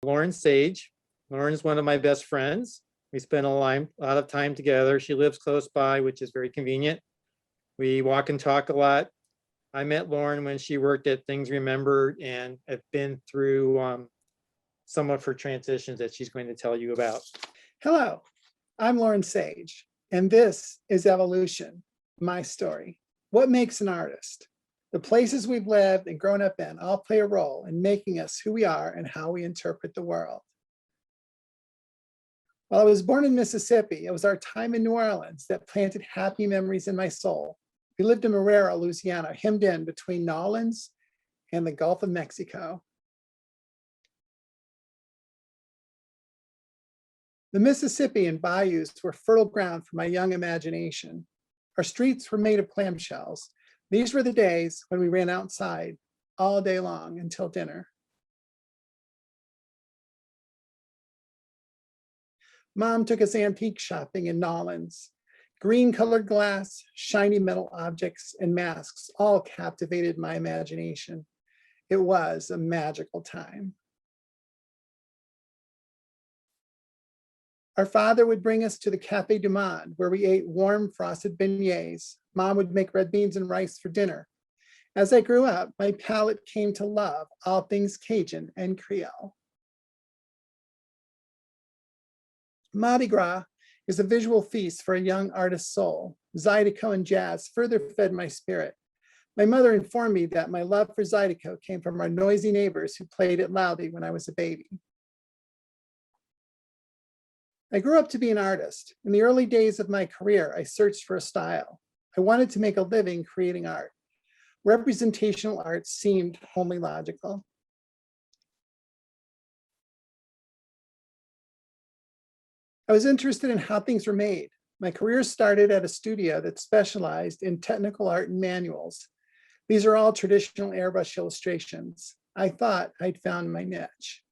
Lauren Saige. Lauren's one of my best friends. We spend a lot of time together. She lives close by, which is very convenient. We walk and talk a lot. I met Lauren when she worked at Things Remembered and have been through some of her transitions that she's going to tell you about. Hello, I'm Lauren Saige, and this is Evolution, my story. What makes an artist? The places we've lived and grown up in all play a role in making us who we are and how we interpret the world. While I was born in Mississippi, it was our time in New Orleans that planted happy memories in my soul. We lived in Marrero, Louisiana, hemmed in between New Orleans and the Gulf of Mexico. The Mississippi and bayous were fertile ground for my young imagination. Our streets were made of clamshells. These were the days when we ran outside all day long until dinner. Mom took us antique shopping in New Orleans. Green colored glass, shiny metal objects, and masks all captivated my imagination. It was a magical time. Our father would bring us to the Café du Monde, where we ate warm frosted beignets. Mom would make red beans and rice for dinner. As I grew up, my palate came to love all things Cajun and Creole. Mardi Gras is a visual feast for a young artist's soul. Zydeco and jazz further fed my spirit. My mother informed me that my love for Zydeco came from our noisy neighbors who played it loudly when I was a baby. I grew up to be an artist. In the early days of my career, I searched for a style. I wanted to make a living creating art. Representational art seemed only logical. I was interested in how things were made. My career started at a studio that specialized in technical art and manuals. These are all traditional airbrush illustrations. I thought I'd found my niche.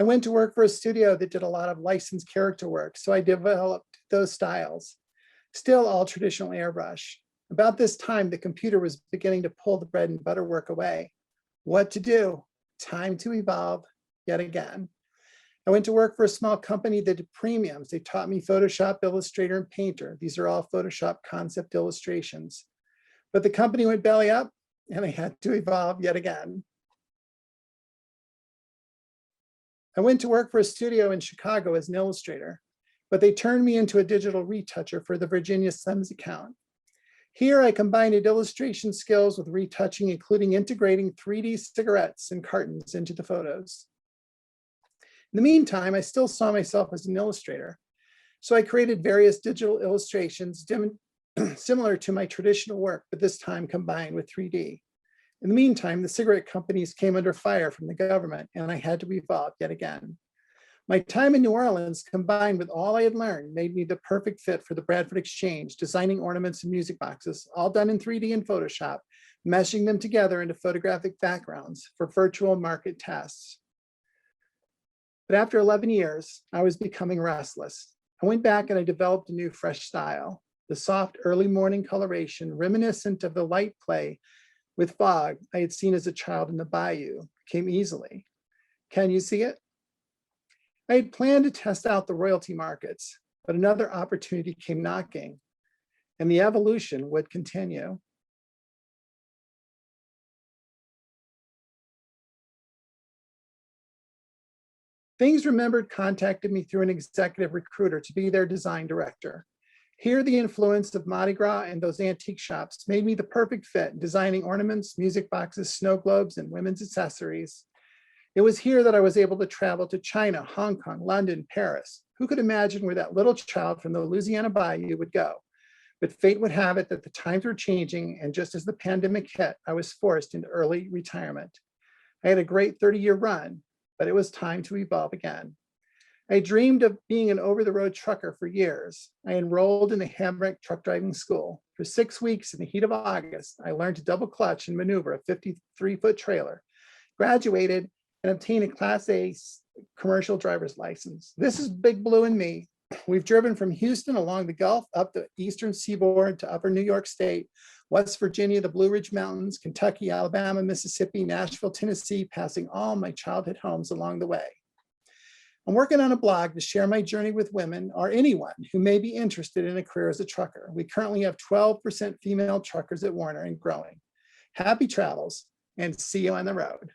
I went to work for a studio that did a lot of licensed character work, so I developed those styles. Still all traditional airbrush. About this time, the computer was beginning to pull the bread and butter work away. What to do? Time to evolve yet again. I went to work for a small company that did premiums. They taught me Photoshop, Illustrator, and Painter. These are all Photoshop concept illustrations. But the company went belly up and I had to evolve yet again. I went to work for a studio in Chicago as an illustrator, but they turned me into a digital retoucher for the Virginia Suns account. Here I combined illustration skills with retouching, including integrating 3D cigarettes and cartons into the photos. In the meantime, I still saw myself as an illustrator. So I created various digital illustrations similar to my traditional work, but this time combined with 3D. In the meantime, the cigarette companies came under fire from the government and I had to evolve yet again. My time in New Orleans, combined with all I had learned, made me the perfect fit for the Bradford Exchange, designing ornaments and music boxes, all done in 3D and Photoshop, meshing them together into photographic backgrounds for virtual market tests. But after 11 years, I was becoming restless. I went back and I developed a new fresh style. The soft early morning coloration, reminiscent of the light play with fog I had seen as a child in the bayou, came easily. Can you see it? I had planned to test out the royalty markets, but another opportunity came knocking, and the evolution would continue. Things Remembered contacted me through an executive recruiter to be their design director. Here, the influence of Mardi Gras and those antique shops made me the perfect fit, designing ornaments, music boxes, snow globes, and women's accessories. It was here that I was able to travel to China, Hong Kong, London, Paris. Who could imagine where that little child from the Louisiana Bayou would go? But fate would have it that the times were changing, and just as the pandemic hit, I was forced into early retirement. I had a great 30-year run, but it was time to evolve again. I dreamed of being an over-the-road trucker for years. I enrolled in the Hamrick truck driving school. For 6 weeks in the heat of August, I learned to double clutch and maneuver a 53-foot trailer, graduated, and obtained a Class A commercial driver's license. This is Big Blue and me. We've driven from Houston along the Gulf up the eastern seaboard to upper New York State, West Virginia, the Blue Ridge Mountains, Kentucky, Alabama, Mississippi, Nashville, Tennessee, passing all my childhood homes along the way. I'm working on a blog to share my journey with women or anyone who may be interested in a career as a trucker. We currently have 12% female truckers at Warner and growing. Happy travels and see you on the road.